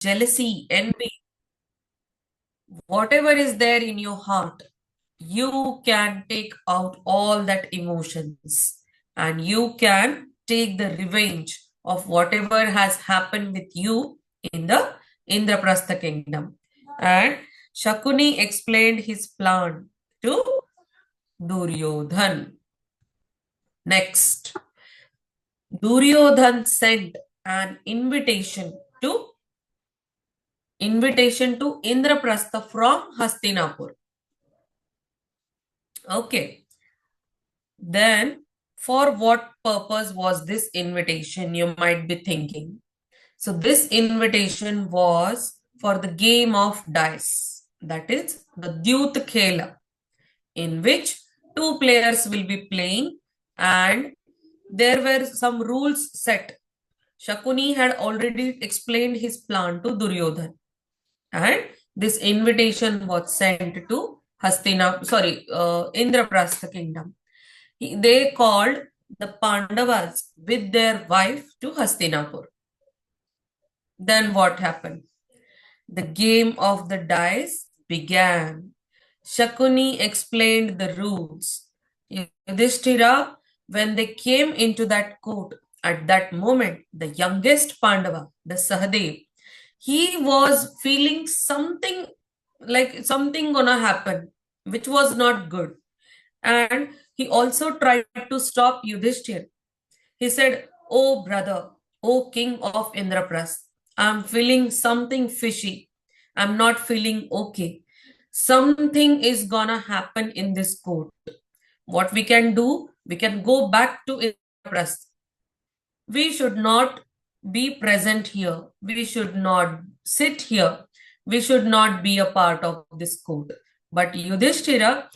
jealousy, envy, whatever is there in your heart, you can take out all that emotions and you can take the revenge of whatever has happened with you in the Indraprastha kingdom. And Shakuni explained his plan to Duryodhan. Next, Duryodhan sent an invitation to Indraprastha from Hastinapur. Okay. Then, for what purpose was this invitation? You might be thinking. So, this invitation was for the game of dice, that is the Dyut Khela, in which two players will be playing, and there were some rules set. Shakuni had already explained his plan to Duryodhan, and this invitation was sent to Indraprastha kingdom. They called the Pandavas with their wife to Hastinapur. Then what happened? The game of the dice began. Shakuni explained the rules. Yudhishthira, when they came into that court, at that moment, the youngest Pandava, the Sahadev, he was feeling something like something gonna happen, which was not good. And he also tried to stop Yudhishthir. He said, "Oh brother, oh king of Indraprasth, I'm feeling something fishy. I'm not feeling okay. Something is gonna happen in this court. What we can do, we can go back to Indraprasth. We should not be present here. We should not sit here. We should not be a part of this court." But Yudhishthira,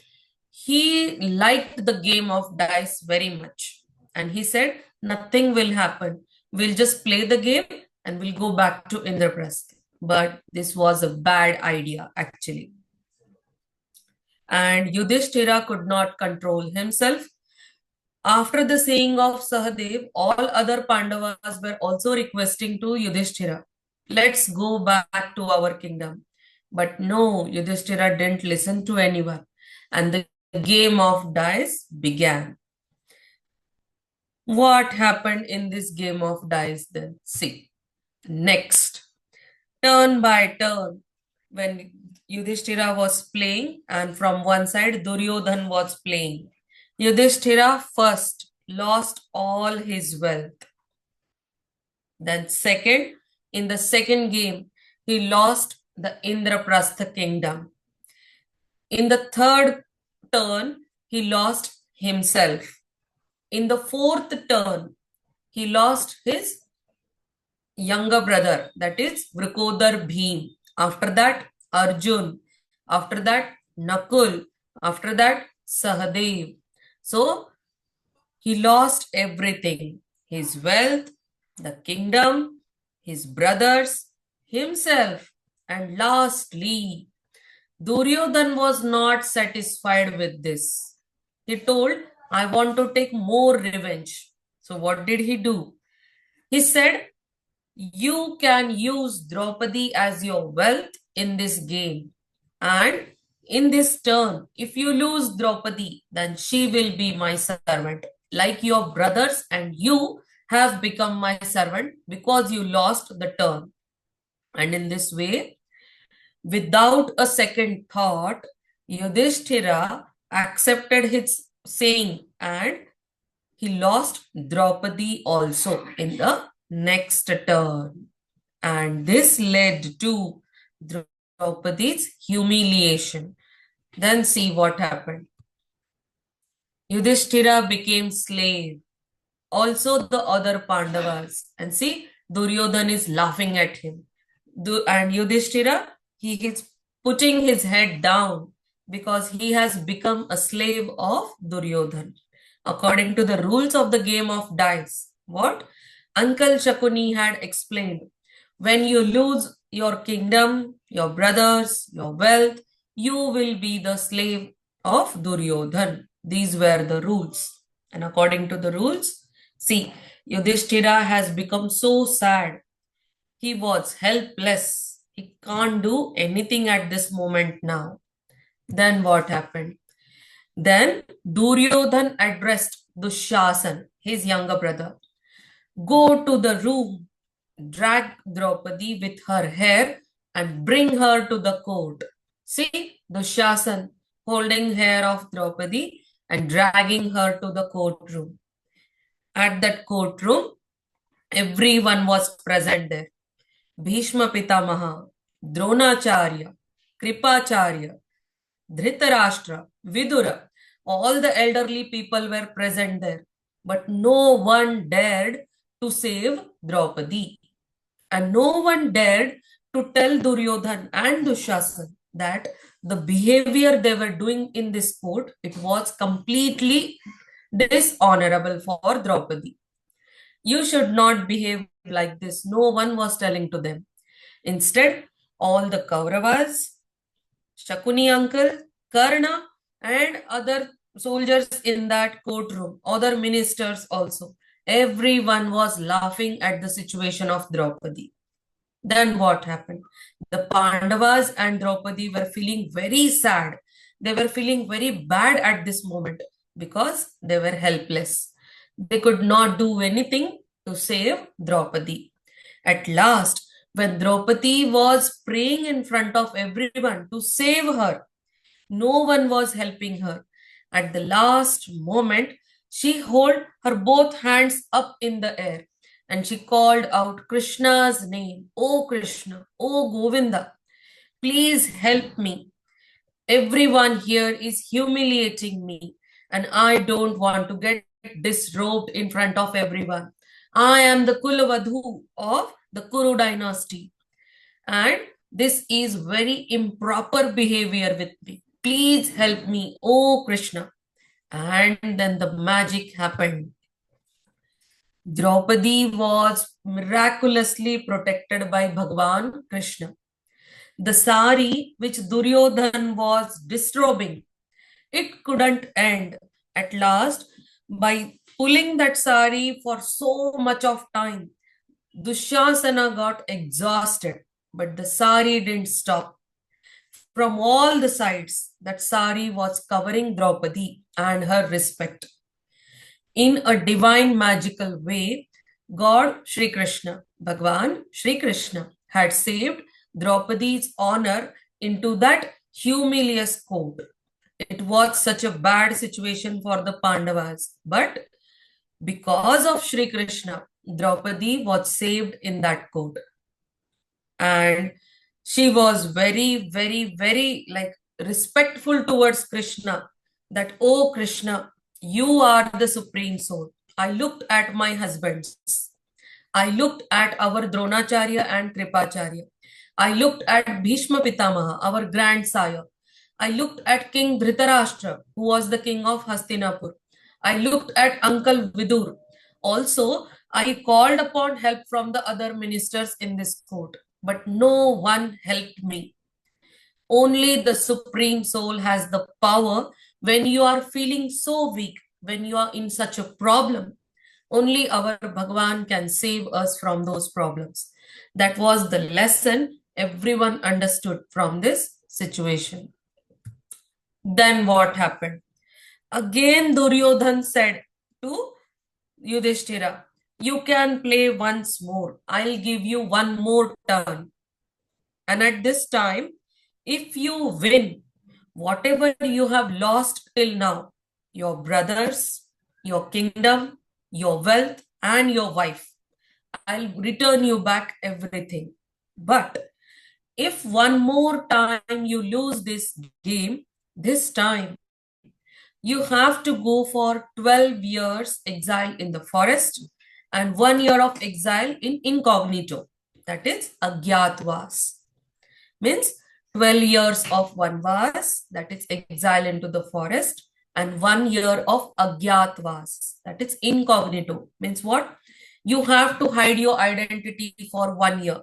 he liked the game of dice very much. And he said, nothing will happen. We'll just play the game and we'll go back to Indraprasth. But this was a bad idea, actually. And Yudhishthira could not control himself. After the saying of Sahadev, all other Pandavas were also requesting to Yudhishthira, let's go back to our kingdom. But no, Yudhishthira didn't listen to anyone. And the game of dice began. What happened in this game of dice then? See, next, turn by turn, when Yudhishthira was playing and from one side Duryodhan was playing, Yudhishthira first lost all his wealth. Then second, in the second game, he lost the Indraprastha kingdom. In the third turn, he lost himself. In the fourth turn, he lost his younger brother, that is Vrikodar Bhim. After that, Arjun. After that, Nakul. After that, Sahadev. So, he lost everything. His wealth, the kingdom, his brothers, himself. And lastly, Duryodhan was not satisfied with this. He told, I want to take more revenge. So what did he do? He said, you can use Draupadi as your wealth in this game. And in this turn, if you lose Draupadi, then she will be my servant. Like your brothers and you have become my servant because you lost the turn. And in this way, without a second thought, Yudhishthira accepted his saying and he lost Draupadi also in the next turn. And this led to Draupadi's humiliation. Then see what happened. Yudhishthira became slave. Also the other Pandavas. And see, Duryodhan is laughing at him. And Yudhishthira, he is putting his head down because he has become a slave of Duryodhan. According to the rules of the game of dice, what Uncle Shakuni had explained, when you lose your kingdom, your brothers, your wealth, you will be the slave of Duryodhan. These were the rules. And according to the rules, see, Yudhishthira has become so sad. He was helpless. He can't do anything at this moment now. Then what happened? Then Duryodhan addressed Dushasan, his younger brother. Go to the room, drag Draupadi with her hair and bring her to the court. See, Dushasan holding hair of Draupadi and dragging her to the courtroom. At that courtroom, everyone was present there. Bhishma Pitamaha, Dronacharya, Kripacharya, Dhritarashtra, Vidura, all the elderly people were present there. But no one dared to save Draupadi. And no one dared to tell Duryodhan and Dushasan that the behavior they were doing in this court, it was completely dishonorable for Draupadi. You should not behave like this. No one was telling to them. Instead, all the Kauravas, Shakuni uncle, Karna, and other soldiers in that courtroom, other ministers also, everyone was laughing at the situation of Draupadi. Then what happened? The Pandavas and Draupadi were feeling very sad. They were feeling very bad at this moment because they were helpless. They could not do anything to save Draupadi. At last, when Draupadi was praying in front of everyone to save her, no one was helping her. At the last moment, she held her both hands up in the air and she called out Krishna's name. Oh Krishna, oh Govinda, please help me. Everyone here is humiliating me and I don't want to get disrobed in front of everyone. I am the Kulavadhu of the Kuru dynasty and this is very improper behavior with me. Please help me, oh Krishna. And then the magic happened. Draupadi was miraculously protected by Bhagwan Krishna. The sari which Duryodhan was disrobing, it couldn't end. At last, by pulling that sari for so much of time, Dushasana got exhausted, but the sari didn't stop. From all the sides, that sari was covering Draupadi and her respect. In a divine magical way, God Shri Krishna, Bhagwan Shri Krishna, had saved Draupadi's honor into that humilious court. It was such a bad situation for the Pandavas, but because of Shri Krishna, Draupadi was saved in that court. And she was very, very, very like respectful towards Krishna that, oh Krishna, you are the supreme soul. I looked at my husbands. I looked at our Dronacharya and Kripacharya. I looked at Bhishma Pitamaha, our grandsire. I looked at King Dhritarashtra, who was the king of Hastinapur. I looked at Uncle Vidur. Also, I called upon help from the other ministers in this court, but no one helped me. Only the Supreme Soul has the power when you are feeling so weak, when you are in such a problem. Only our Bhagwan can save us from those problems. That was the lesson everyone understood from this situation. Then what happened? Again, Duryodhan said to Yudhishthira, you can play once more. I'll give you one more turn. And at this time, if you win, whatever you have lost till now, your brothers, your kingdom, your wealth, and your wife, I'll return you back everything. But if one more time you lose this game, this time you have to go for 12 years exile in the forest and 1 year of exile in incognito. That is Agyatwas. Means 12 years of Vanvas, that is exile into the forest, and 1 year of Agyatwas, that is incognito. Means what? You have to hide your identity for 1 year.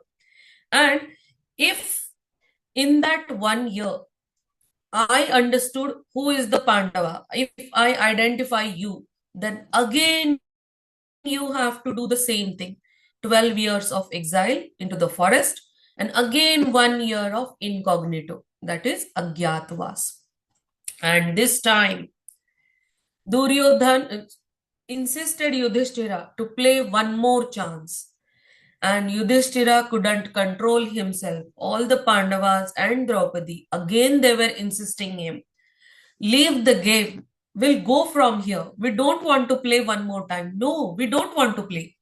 And if in that 1 year, I understood who is the Pandava, if I identify you, then again you have to do the same thing. 12 years of exile into the forest, and again 1 year of incognito, that is Agyatvas. And this time, Duryodhan insisted Yudhishthira to play one more chance. And Yudhishthira couldn't control himself. All the Pandavas and Draupadi, again they were insisting him, leave the game. We'll go from here. We don't want to play one more time. No, we don't want to play.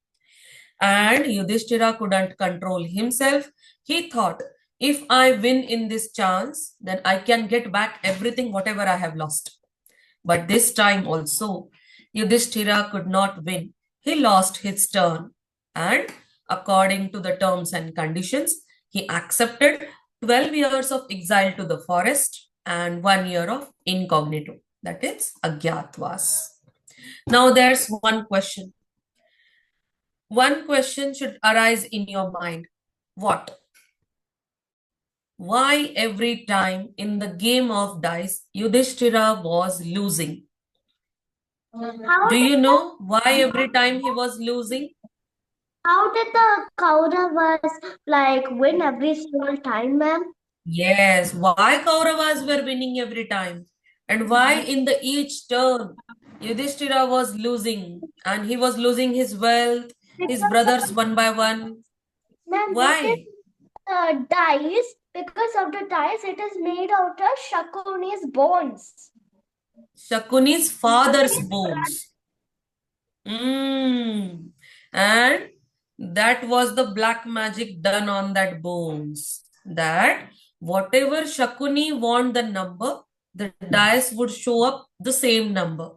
And Yudhishthira couldn't control himself. He thought, if I win in this chance, then I can get back everything, whatever I have lost. But this time also, Yudhishthira could not win. He lost his turn. And according to the terms and conditions, he accepted 12 years of exile to the forest and 1 year of incognito. That is Agyatvas. Now there's one question. One question should arise in your mind. What? Why every time in the game of dice, Yudhishthira was losing? Do you know why every time he was losing? How did the Kauravas win every single time, ma'am? Yes, why Kauravas were winning every time? And why in the each turn Yudhishthira was losing and he was losing his wealth, his brothers one by one? Ma'am, Why? because of the dice, it is made out of Shakuni's bones. Shakuni's father's bones. And that was the black magic done on that bones. That whatever Shakuni want the number, the dice would show up the same number.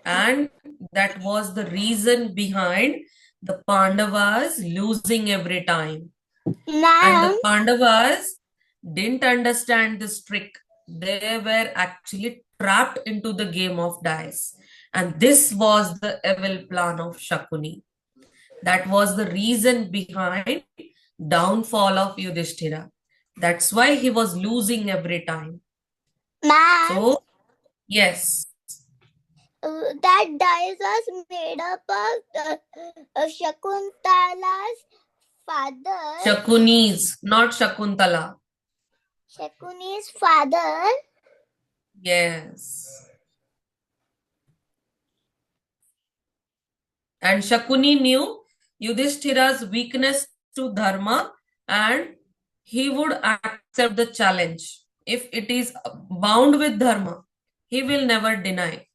And that was the reason behind the Pandavas losing every time. And the Pandavas didn't understand this trick. They were actually trapped into the game of dice. And this was the evil plan of Shakuni. That was the reason behind downfall of Yudhishthira. That's why he was losing every time. Ma'am, So, yes. that dice was made up of Shakuntala's father. Shakuni's, not Shakuntala. Shakuni's father. Yes. And Shakuni knew Yudhishthira's weakness to dharma and he would accept the challenge. If it is bound with dharma, he will never deny.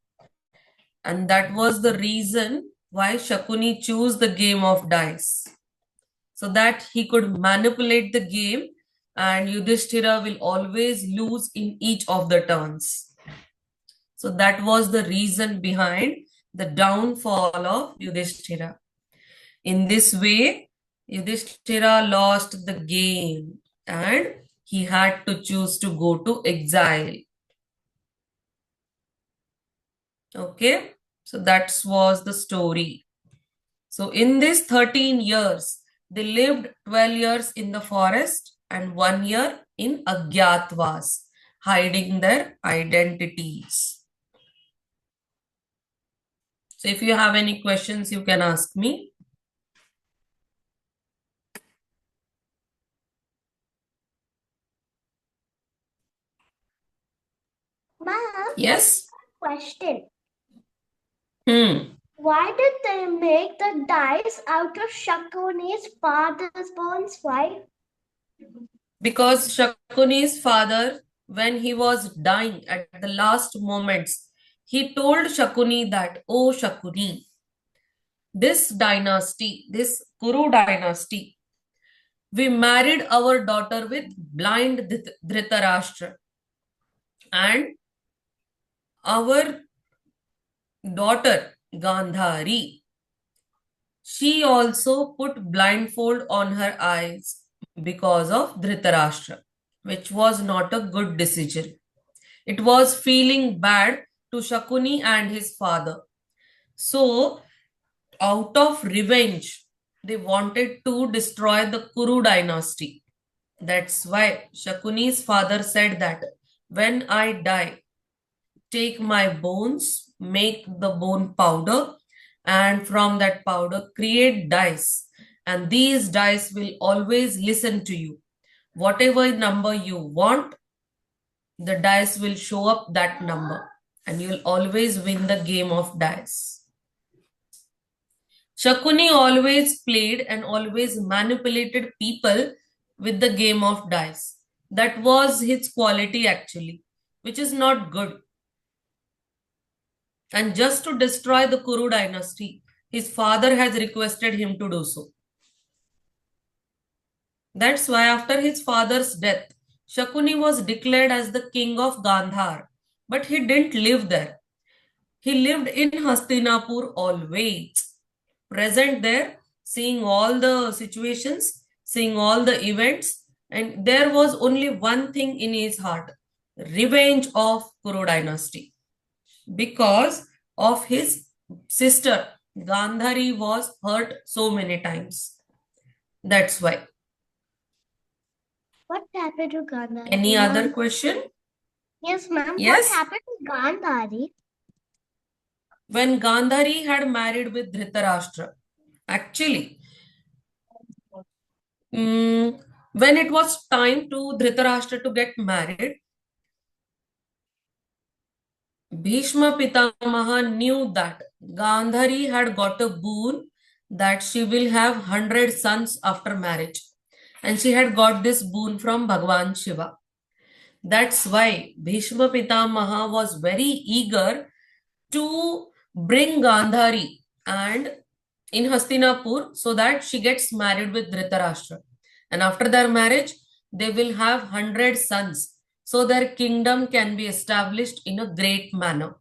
And that was the reason why Shakuni chose the game of dice. So that he could manipulate the game and Yudhishthira will always lose in each of the turns. So that was the reason behind the downfall of Yudhishthira. In this way, Yudhishthira lost the game and he had to choose to go to exile. Okay, so that was the story. So in this 13 years, they lived 12 years in the forest and 1 year in Agyatvas, hiding their identities. So if you have any questions, you can ask me. Ma'am, Yes? question. Hmm. Why did they make the dice out of Shakuni's father's bones? Why? Because Shakuni's father, when he was dying at the last moments, he told Shakuni that, oh Shakuni, this dynasty, this Kuru dynasty, we married our daughter with blind Dhritarashtra. And our daughter, Gandhari, she also put blindfold on her eyes because of Dhritarashtra, which was not a good decision. It was feeling bad to Shakuni and his father. So, out of revenge, they wanted to destroy the Kuru dynasty. That's why Shakuni's father said that when I die, take my bones, make the bone powder, and from that powder create dice and these dice will always listen to you. Whatever number you want, the dice will show up that number, and you'll always win the game of dice. Shakuni always played and always manipulated people with the game of dice. That was his quality actually, which is not good. And just to destroy the Kuru dynasty, his father has requested him to do so. That's why after his father's death, Shakuni was declared as the king of Gandhar. But he didn't live there. He lived in Hastinapur always, present there, seeing all the situations, seeing all the events, and there was only one thing in his heart: revenge of Kuru dynasty. Because of his sister, Gandhari was hurt so many times. That's why. What happened to Gandhari? Any other question? Yes, ma'am. Yes? What happened to Gandhari? When Gandhari had married with Dhritarashtra, actually, when it was time to Dhritarashtra to get married, Bhishma Pitamaha knew that Gandhari had got a boon that she will have 100 sons after marriage. And she had got this boon from Bhagwan Shiva. That's why Bhishma Pitamaha was very eager to bring Gandhari and in Hastinapur so that she gets married with Dhritarashtra. And after their marriage, they will have 100 sons. So their kingdom can be established in a great manner.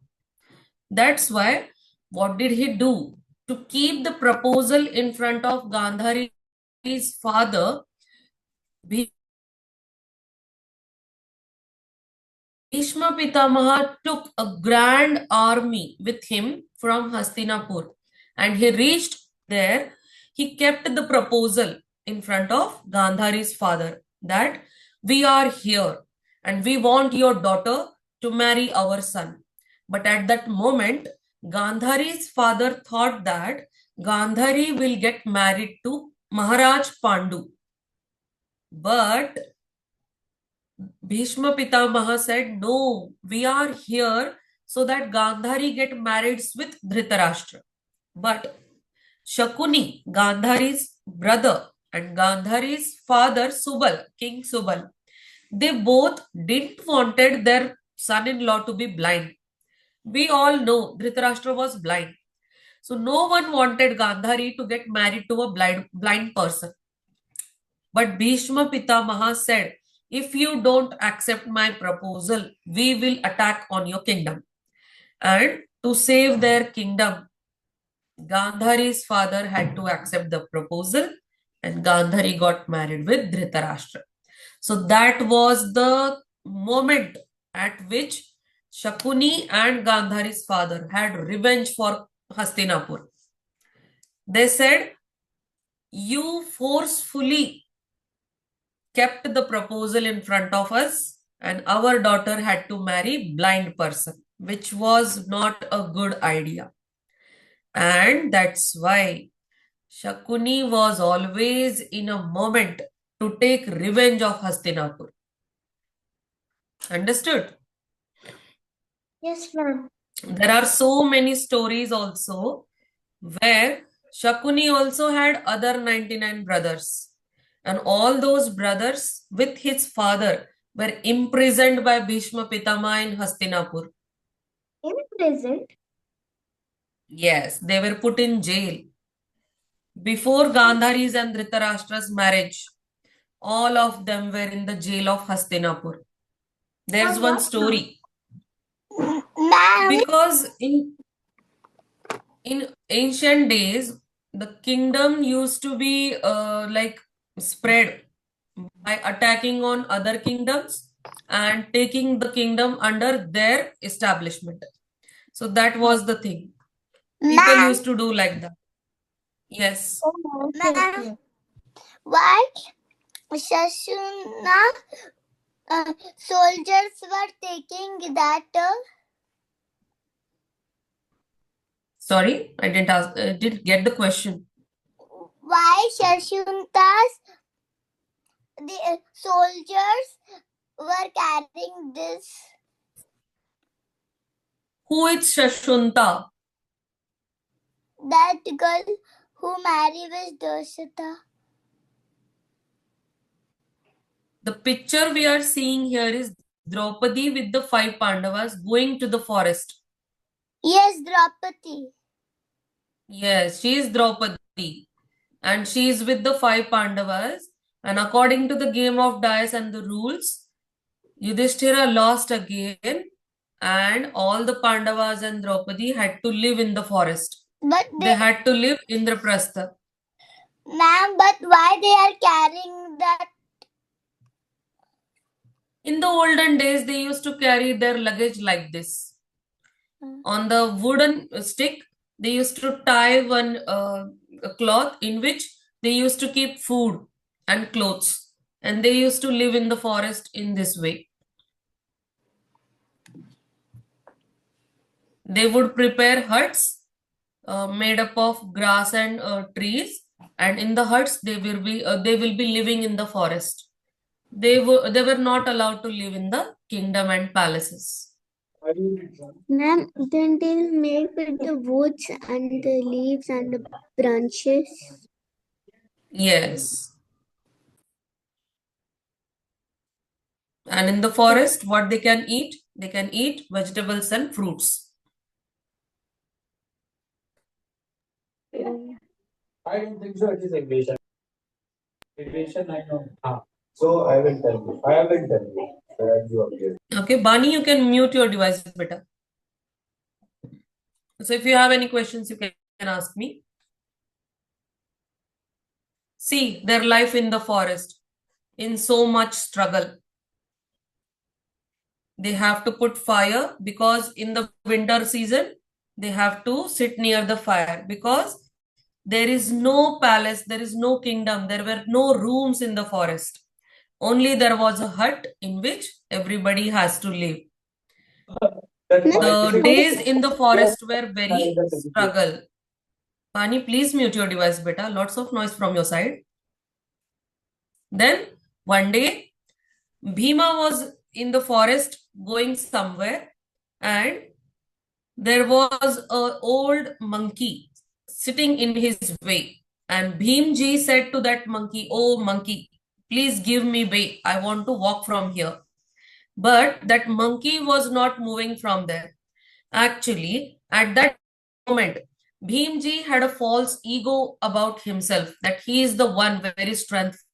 That's why, what did he do? To keep the proposal in front of Gandhari's father, Bhishma Pitamaha took a grand army with him from Hastinapur, and he reached there. He kept the proposal in front of Gandhari's father that we are here and we want your daughter to marry our son. But at that moment, Gandhari's father thought that Gandhari will get married to Maharaj Pandu. But Bhishma Pitamaha said, no, we are here so that Gandhari get married with Dhritarashtra. But Shakuni, Gandhari's brother, and Gandhari's father, Subal, King Subal, they both didn't wanted their son-in-law to be blind. We all know Dhritarashtra was blind. So no one wanted Gandhari to get married to a blind person. But Bhishma Pitamaha said, if you don't accept my proposal, we will attack on your kingdom. And to save their kingdom, Gandhari's father had to accept the proposal and Gandhari got married with Dhritarashtra. So that was the moment at which Shakuni and Gandhari's father had revenge for Hastinapur. They said, you forcefully kept the proposal in front of us and our daughter had to marry blind person, which was not a good idea. And that's why Shakuni was always in a moment to take revenge of Hastinapur. Understood? Yes, ma'am. There are so many stories also where Shakuni also had other 99 brothers. And all those brothers with his father were imprisoned by Bhishma Pitama in Hastinapur. Imprisoned? Yes, they were put in jail. Before Gandhari's and Dhritarashtra's marriage, all of them were in the jail of Hastinapur. There's one story. Ma'am. Because in ancient days, the kingdom used to be like spread by attacking on other kingdoms and taking the kingdom under their establishment. So that was the thing. People used to do like that. Yes. Ma'am, why Shashuna soldiers were taking that? Sorry, I didn't get the question. why Shashunta's the soldiers were carrying this? Who is Shashunta? That girl who married with Dashata. The picture we are seeing here is Draupadi with the 5 Pandavas going to the forest. Yes, Draupadi. Yes, she is Draupadi. And she is with the 5 Pandavas. And according to the game of dice and the rules, Yudhishthira lost again. And all the Pandavas and Draupadi had to live in the forest. But They had to live in Indraprastha. Ma'am, but why they are carrying that? In the olden days, they used to carry their luggage like this. On the wooden stick, they used to tie one a cloth in which they used to keep food and clothes. And they used to live in the forest in this way. They would prepare huts made up of grass and trees, and in the huts they will be living in the forest. They were not allowed to live in the kingdom and palaces. Ma'am, then they'll make with the woods and the leaves and the branches. Yes. And in the forest, what they can eat? They can eat vegetables and fruits. I don't think so. It is invasion. Invasion, I know. So I will tell you. I will tell you. Where you appear. Okay, Bani, you can mute your device, beta. So if you have any questions, you can ask me. See their life in the forest, in so much struggle. They have to put fire because in the winter season, they have to sit near the fire because there is no palace, there is no kingdom, there were no rooms in the forest. Only there was a hut in which everybody has to live. The days in the forest were very struggle. Pani, please mute your device, beta. Lots of noise from your side. Then one day, Bhima was in the forest going somewhere, and there was an old monkey sitting in his way. And Bhimji said to that monkey, "Oh monkey, please give me way. I want to walk from here." But that monkey was not moving from there. Actually, at that moment, Bhimji had a false ego about himself that he is the one very strengthful.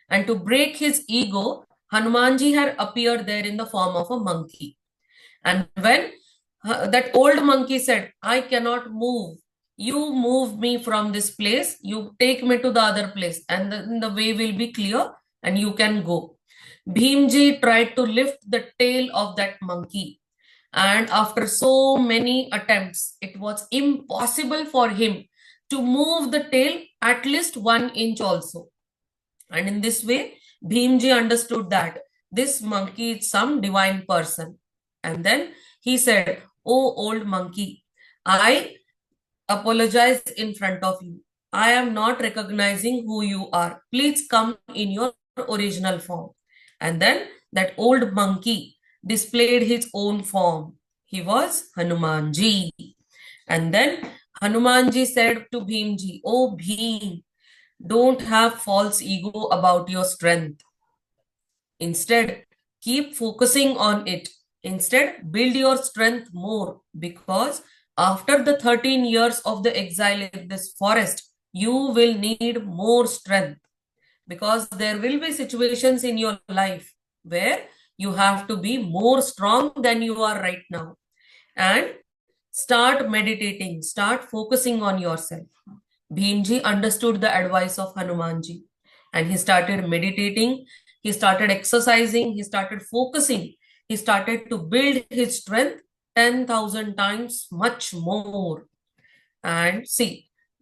And to break his ego, Hanumanji had appeared there in the form of a monkey. And when that old monkey said, "I cannot move. You move me from this place. You take me to the other place, and then the way will be clear and you can go." Bhimji tried to lift the tail of that monkey. And after so many attempts, it was impossible for him to move the tail at least 1 inch also. And in this way, Bhimji understood that this monkey is some divine person. And then he said, "Oh, old monkey, I apologize in front of you. I am not recognizing who you are. Please come in your original form." And then that old monkey displayed his own form. He was Hanumanji. And then Hanumanji said to Bhimji, "Oh Bhim, don't have false ego about your strength. Instead, keep focusing on it. Instead, build your strength more, because after the 13 years of the exile in this forest, you will need more strength, because there will be situations in your life where you have to be more strong than you are right now. And start meditating, start focusing on yourself." Bhimji understood the advice of Hanumanji, and he started meditating, he started exercising, he started focusing, he started to build his strength 10,000 times much more. And see,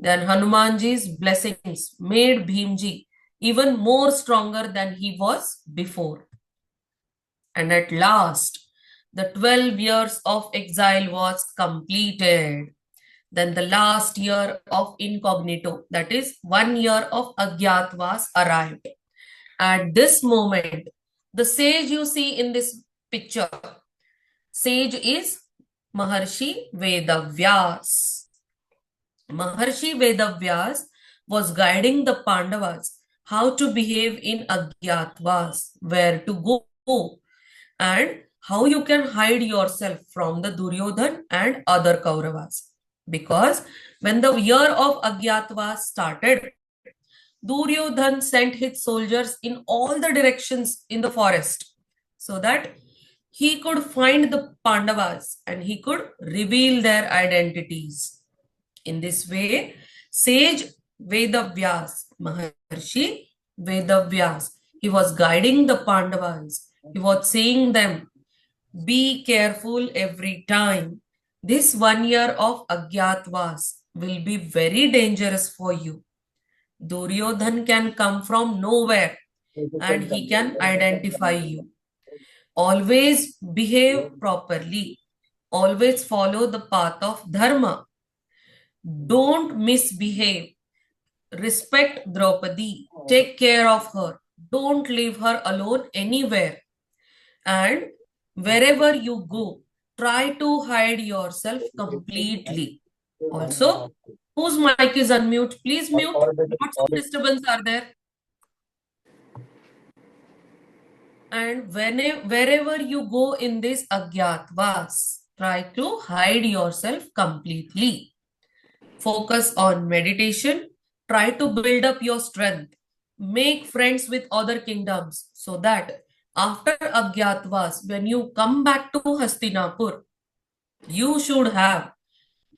then Hanumanji's blessings made Bhimji even more stronger than he was before. And at last, the 12 years of exile was completed. Then the last year of incognito, that is 1 year of Agyatvas arrived. At this moment, the sage you see in this picture, sage is Maharshi Vedavyas. Maharshi Vedavyas was guiding the Pandavas how to behave in Agyatvas, where to go, and how you can hide yourself from the Duryodhan and other Kauravas. Because when the year of Agyatvas started, Duryodhan sent his soldiers in all the directions in the forest so that he could find the Pandavas and he could reveal their identities. In this way, sage Vedavyas, Maharshi Vedavyas, he was guiding the Pandavas. He was saying them, be careful every time. This 1 year of Agyatvas will be very dangerous for you. Duryodhan can come from nowhere and he can identify you. Always behave properly. Always follow the path of dharma. Don't misbehave. Respect Draupadi. Take care of her. Don't leave her alone anywhere. And wherever you go, try to hide yourself completely. Also, whose mic is unmute? Please mute. Lots of disturbance are there. And wherever you go in this Agyatvas, try to hide yourself completely. Focus on meditation. Try to build up your strength. Make friends with other kingdoms so that after Agyatvas, when you come back to Hastinapur, you should have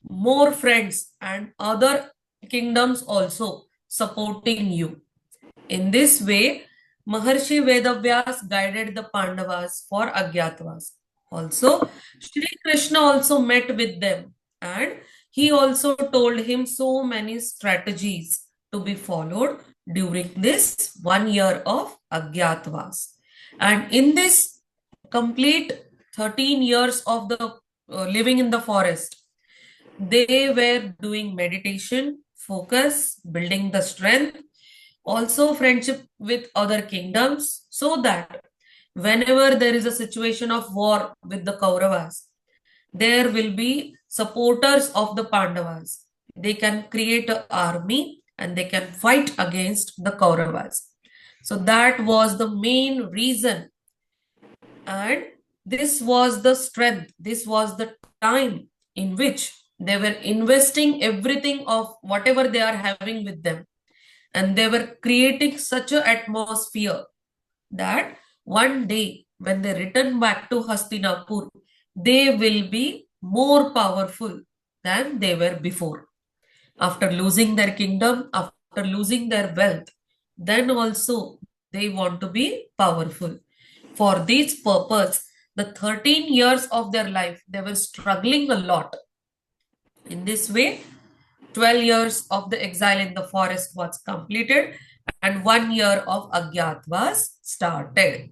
more friends and other kingdoms also supporting you. In this way, Maharshi Vedavyas guided the Pandavas for Agyatvas. Also, Shri Krishna also met with them and he also told him so many strategies to be followed during this 1 year of Agyatvas. And in this complete 13 years of the living in the forest, they were doing meditation, focus, building the strength, also friendship with other kingdoms, so that whenever there is a situation of war with the Kauravas, there will be supporters of the Pandavas. They can create an army and they can fight against the Kauravas. So that was the main reason. And this was the strength, this was the time in which they were investing everything of whatever they are having with them. And they were creating such an atmosphere that one day when they return back to Hastinapur, they will be more powerful than they were before. After losing their kingdom, after losing their wealth, then also they want to be powerful. For this purpose, the 13 years of their life, they were struggling a lot. In this way, 12 years of the exile in the forest was completed and 1 year of Agyatvas started.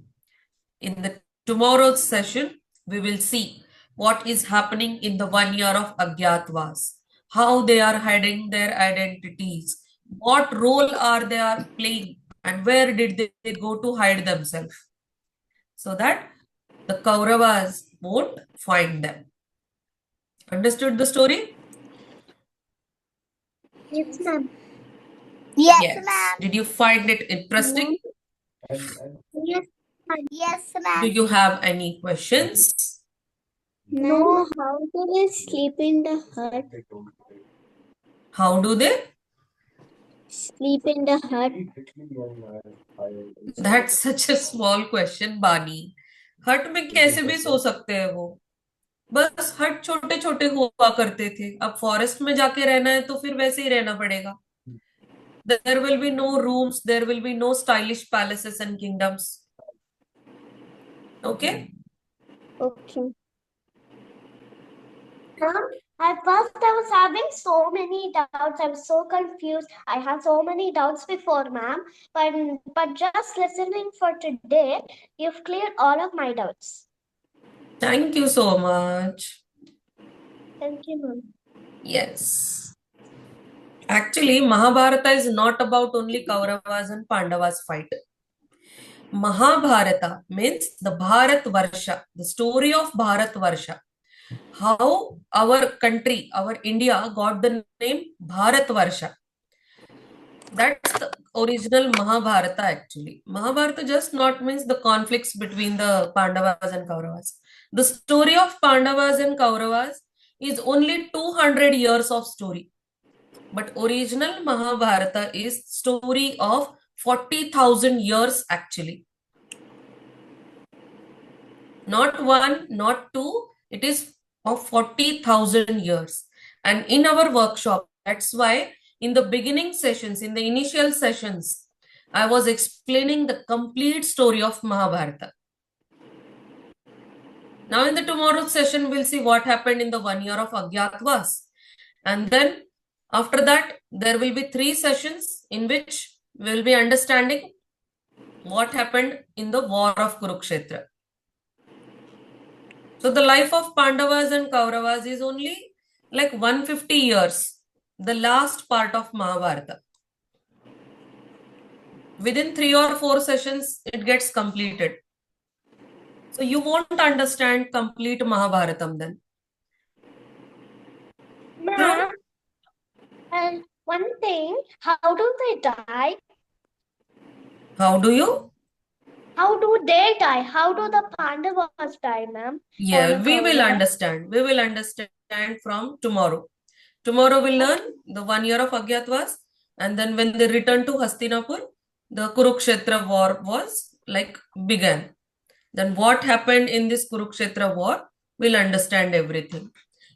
In the tomorrow's session, we will see what is happening in the 1 year of Agyatvas, how they are hiding their identities, what role are they are playing, and where did they go to hide themselves, so that the Kauravas won't find them. Understood the story? Yes, ma'am. Yes. Did you find it interesting? Yes, Yes, Do ma'am. you have any questions? no. How do they sleep in the hut? How do they? Sleep in the hut. That's such a small question, Bani. हट में कैसे भी सो सकते हैं वो? बस हट छोटे छोटे हुआ करते थे. अब फॉरेस्ट में जाके रहना है तो फिर वैसे ही रहना पड़ेगा. There will be no rooms, there will be no stylish palaces and kingdoms. Okay? Okay. Ma'am, at first I was having so many doubts. I was so confused. I had so many doubts before, ma'am. But just listening for today, you've cleared all of my doubts. Thank you so much. Thank you, ma'am. Yes. Actually, Mahabharata is not about only Kauravas and Pandavas fight. Mahabharata means the Bharat Varsha, the story of Bharat Varsha. How our country, our India got the name Bharat Varsha. That's the original Mahabharata actually. Mahabharata just not means the conflicts between the Pandavas and Kauravas. The story of Pandavas and Kauravas is only 200 years of story. But original Mahabharata is story of 40,000 years actually. Not one, not two, it is of 40,000 years. And in our workshop, that's why in the beginning sessions, in the initial sessions, I was explaining the complete story of Mahabharata. Now in the tomorrow's session, we'll see what happened in the 1 year of Agyatwas. And then after that, there will be 3 sessions in which we'll be understanding what happened in the war of Kurukshetra. So the life of Pandavas and Kauravas is only like 150 years, the last part of Mahabharata. Within 3 or 4 sessions, it gets completed. So you won't understand complete Mahabharatam then. Ma'am, and one thing, how do they die? How do you? How do they die? How do the Pandavas die, ma'am? Yeah, Or we will Kauravas? understand. We will understand from tomorrow. Tomorrow we'll learn the 1 year of Agyatwas, and then when they return to Hastinapur, the Kurukshetra war was like began. Then what happened in this Kurukshetra war, we'll understand everything.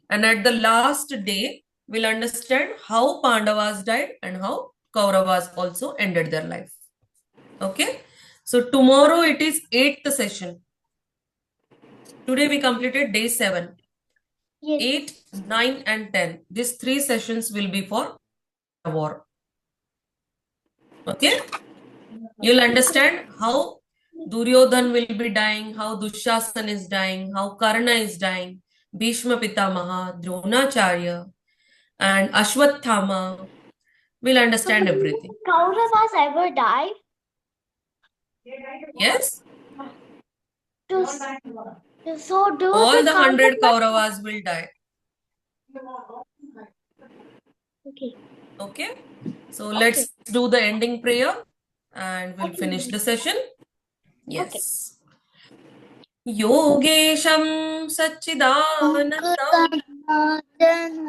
And at the last day, we'll understand how Pandavas died and how Kauravas also ended their life. Okay? So tomorrow it is 8th session. Today we completed day 7. Yes. 8, 9 and 10. These 3 sessions will be for war. Okay? You'll understand how Duryodhan will be dying, how Dushasan is dying, how Karna is dying, Bhishma Pitamaha, Dronacharya, and Ashwathama. We'll understand everything. Kauravas ever die? Yes? So do All the 100 Kauravas? Kauravas will die. Okay. Okay? So let's do the ending prayer and we'll finish the session. Yes. योगेशं सच्चिदानन्दं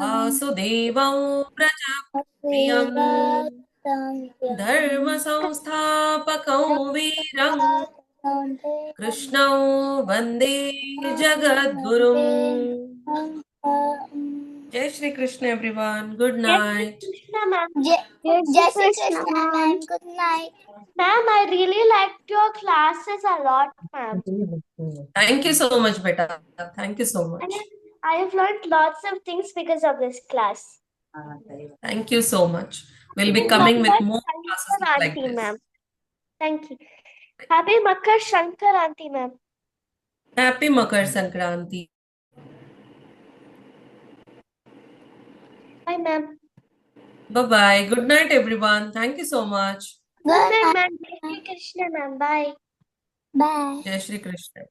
वासुदेवं प्रजाप्रियं धर्मसंस्थापकं वीरं कृष्णं वन्दे जगद्गुरुम्. Jai Shri Krishna everyone. Good night. Krishna, ma'am. Jai Jai Shri Shri Krishna, Krishna, ma'am. Good night. Ma'am, I really liked your classes a lot, ma'am. Thank you so much, beta. Thank you so much. And I have learned lots of things because of this class. Thank you so much. We'll be coming with more classes like Auntie, this. ma'am. Thank you. Happy Makar Sankranti, ma'am. Happy Makar Sankranti. Bye, ma'am. Bye-bye. Good night, everyone. Thank you so much. Good night, Good ma'am. Jai Shri Krishna, ma'am. Bye. Bye. Jai Shri Krishna.